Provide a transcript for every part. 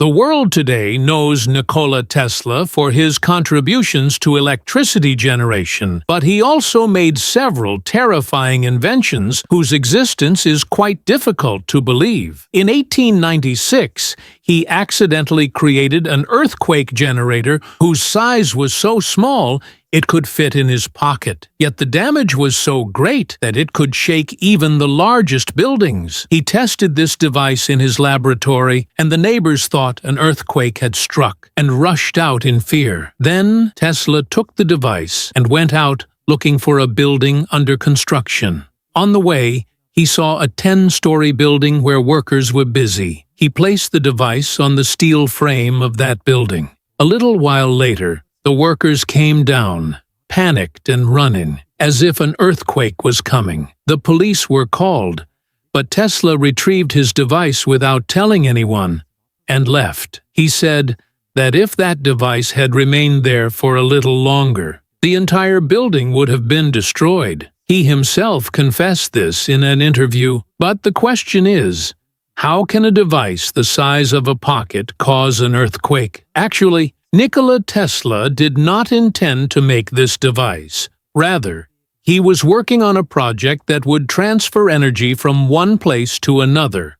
The world today knows Nikola Tesla for his contributions to electricity generation, but he also made several terrifying inventions whose existence is quite difficult to believe. In 1896, he accidentally created an earthquake generator whose size was so small it could fit in his pocket. Yet the damage was so great that it could shake even the largest buildings. He tested this device in his laboratory, and the neighbors thought an earthquake had struck and rushed out in fear. Then Tesla took the device and went out looking for a building under construction. On the way, he saw a 10-story building where workers were busy. He placed the device on the steel frame of that building. A little while later, the workers came down, panicked and running, as if an earthquake was coming. The police were called, but Tesla retrieved his device without telling anyone and left. He said that if that device had remained there for a little longer, the entire building would have been destroyed. He himself confessed this in an interview, but the question is, how can a device the size of a pocket cause an earthquake? Actually, Nikola Tesla did not intend to make this device. Rather, he was working on a project that would transfer energy from one place to another.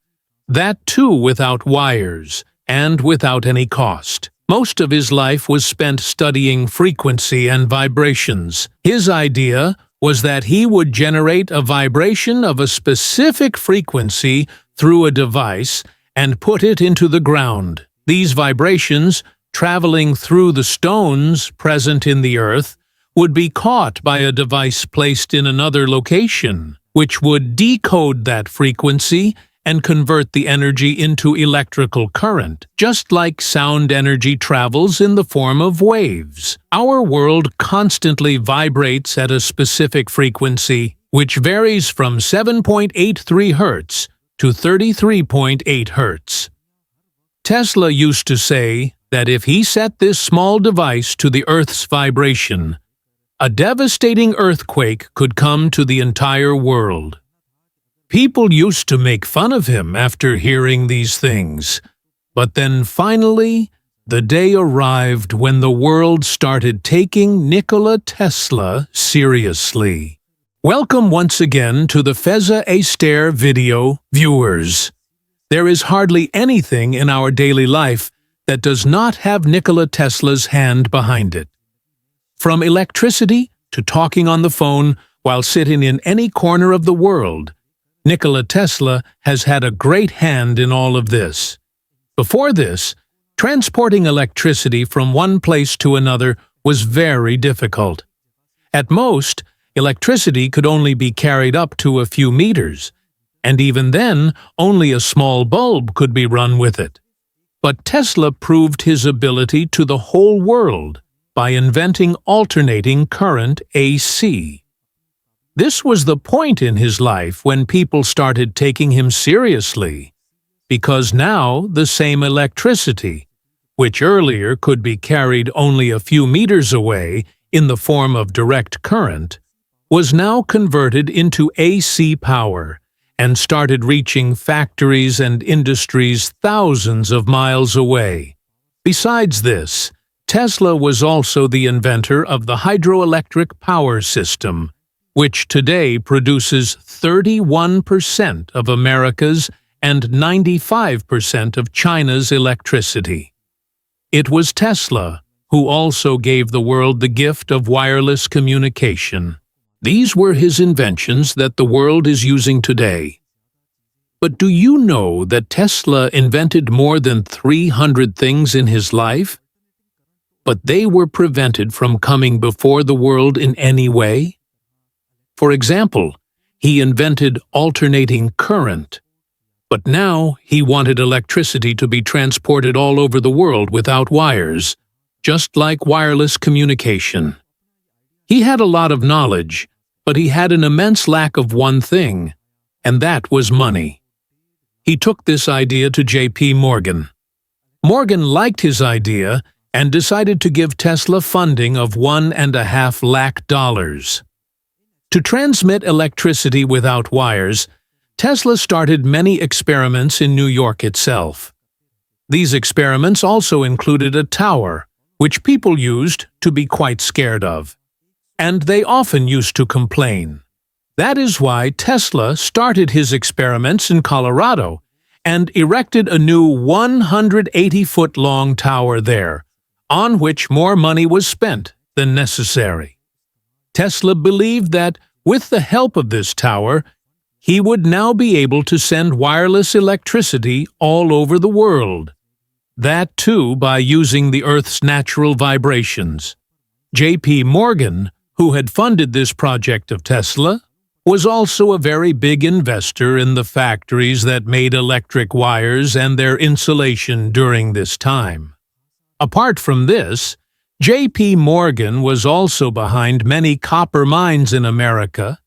That too without wires and without any cost. Most of his life was spent studying frequency and vibrations. His idea was that he would generate a vibration of a specific frequency through a device and put it into the ground. These vibrations, traveling through the stones present in the earth, would be caught by a device placed in another location, which would decode that frequency and convert the energy into electrical current, just like sound energy travels in the form of waves. Our world constantly vibrates at a specific frequency, which varies from 7.83 Hz to 33.8 Hz. Tesla used to say that if he set this small device to the Earth's vibration, a devastating earthquake could come to the entire world. People used to make fun of him after hearing these things, but then finally, the day arrived when the world started taking Nikola Tesla seriously. Welcome once again to the Feza Astaire video, viewers. There is hardly anything in our daily life that does not have Nikola Tesla's hand behind it. From electricity to talking on the phone while sitting in any corner of the world, Nikola Tesla has had a great hand in all of this. Before this, transporting electricity from one place to another was very difficult. At most, electricity could only be carried up to a few meters, and even then, only a small bulb could be run with it. But Tesla proved his ability to the whole world by inventing alternating current AC. This was the point in his life when people started taking him seriously, because now the same electricity, which earlier could be carried only a few meters away in the form of direct current, was now converted into AC power and started reaching factories and industries thousands of miles away. Besides this, Tesla was also the inventor of the hydroelectric power system, which today produces 31% of America's and 95% of China's electricity. It was Tesla who also gave the world the gift of wireless communication. These were his inventions that the world is using today. But do you know that Tesla invented more than 300 things in his life? But they were prevented from coming before the world in any way? For example, he invented alternating current, but now he wanted electricity to be transported all over the world without wires, just like wireless communication. He had a lot of knowledge, but he had an immense lack of one thing, and that was money. He took this idea to J.P. Morgan. Morgan liked his idea and decided to give Tesla funding of $1.5 lakh. To transmit electricity without wires, Tesla started many experiments in New York itself. These experiments also included a tower, which people used to be quite scared of. And they often used to complain. That is why Tesla started his experiments in Colorado and erected a new 180-foot-long tower there, on which more money was spent than necessary. Tesla believed that, with the help of this tower, he would now be able to send wireless electricity all over the world. That, too, by using the Earth's natural vibrations. J.P. Morgan, who had funded this project of Tesla, was also a very big investor in the factories that made electric wires and their insulation during this time. Apart from this, J.P. Morgan was also behind many copper mines in America.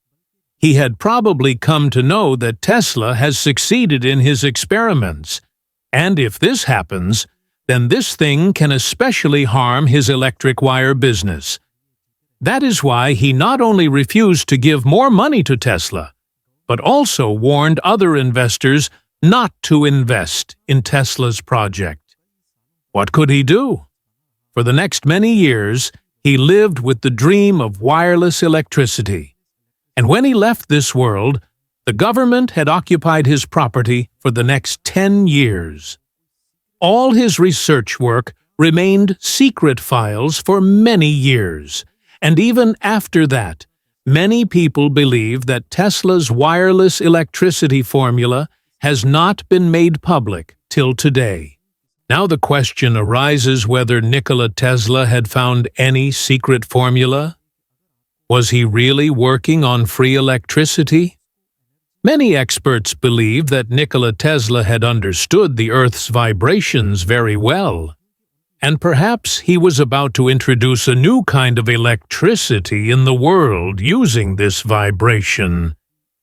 He had probably come to know that Tesla has succeeded in his experiments, and if this happens, then this thing can especially harm his electric wire business. That is why he not only refused to give more money to Tesla, but also warned other investors not to invest in Tesla's project. What could he do? For the next many years, he lived with the dream of wireless electricity. And when he left this world, the government had occupied his property for the next 10 years. All his research work remained secret files for many years. And even after that, many people believe that Tesla's wireless electricity formula has not been made public till today. Now the question arises whether Nikola Tesla had found any secret formula. Was he really working on free electricity? Many experts believe that Nikola Tesla had understood the Earth's vibrations very well. And perhaps he was about to introduce a new kind of electricity in the world using this vibration.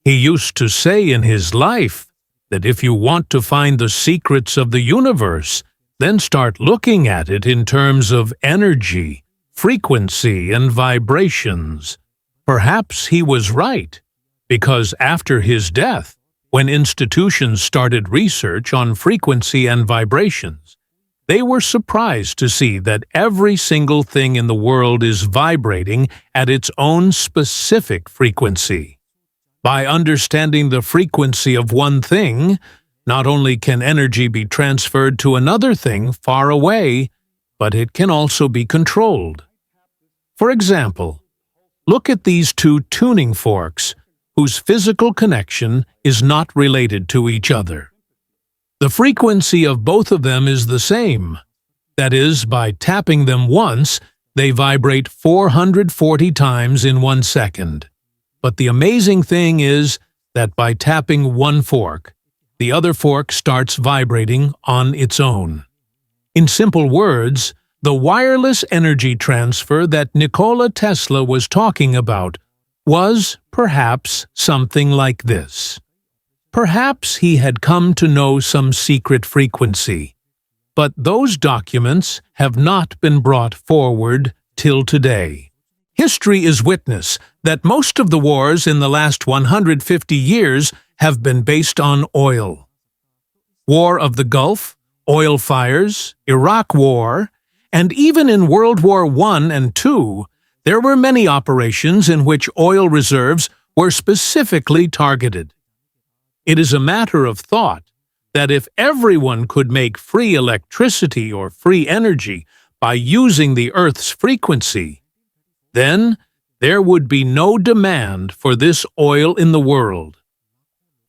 He used to say in his life that if you want to find the secrets of the universe, then start looking at it in terms of energy, frequency, and vibrations. Perhaps he was right, because after his death, when institutions started research on frequency and vibrations, they were surprised to see that every single thing in the world is vibrating at its own specific frequency. By understanding the frequency of one thing, not only can energy be transferred to another thing far away, but it can also be controlled. For example, look at these two tuning forks, whose physical connection is not related to each other. The frequency of both of them is the same. That is, by tapping them once, they vibrate 440 times in 1 second. But the amazing thing is that by tapping one fork, the other fork starts vibrating on its own. In simple words, the wireless energy transfer that Nikola Tesla was talking about was, perhaps, something like this. Perhaps he had come to know some secret frequency, but those documents have not been brought forward till today. History is witness that most of the wars in the last 150 years have been based on oil. War of the Gulf, oil fires, Iraq War, and even in World War I and II, there were many operations in which oil reserves were specifically targeted. It is a matter of thought that if everyone could make free electricity or free energy by using the Earth's frequency, then there would be no demand for this oil in the world.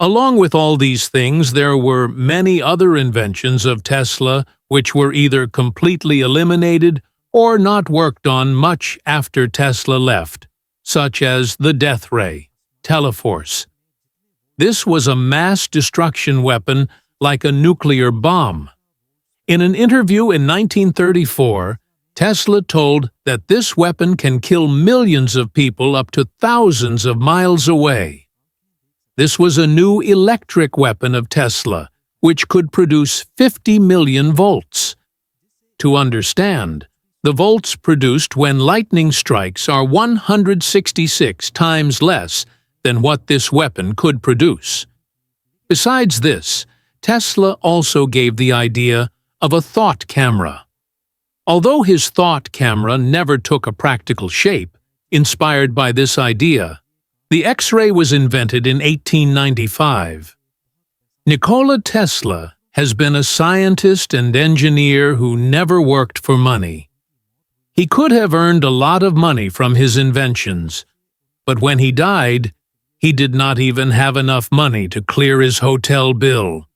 Along with all these things, there were many other inventions of Tesla which were either completely eliminated or not worked on much after Tesla left, such as the death ray, Teleforce. This was a mass destruction weapon like a nuclear bomb. In an interview in 1934, Tesla told that this weapon can kill millions of people up to thousands of miles away. This was a new electric weapon of Tesla, which could produce 50 million volts. To understand, the volts produced when lightning strikes are 166 times less than what this weapon could produce. Besides this, Tesla also gave the idea of a thought camera. Although his thought camera never took a practical shape, inspired by this idea, the X-ray was invented in 1895. Nikola Tesla has been a scientist and engineer who never worked for money. He could have earned a lot of money from his inventions, but when he died, he did not even have enough money to clear his hotel bill.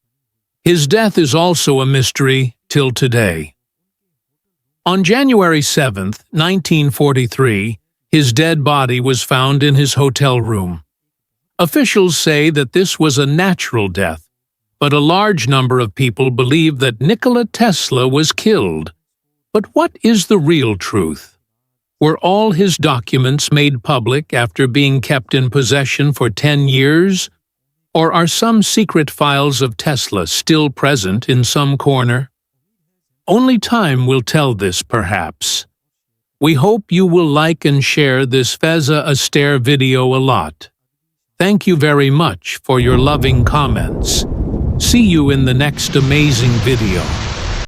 His death is also a mystery till today. On January 7, 1943, his dead body was found in his hotel room. Officials say that this was a natural death, but a large number of people believe that Nikola Tesla was killed. But what is the real truth? Were all his documents made public after being kept in possession for 10 years? Or are some secret files of Tesla still present in some corner? Only time will tell this, perhaps. We hope you will like and share this Feza Astaire video a lot. Thank you very much for your loving comments. See you in the next amazing video.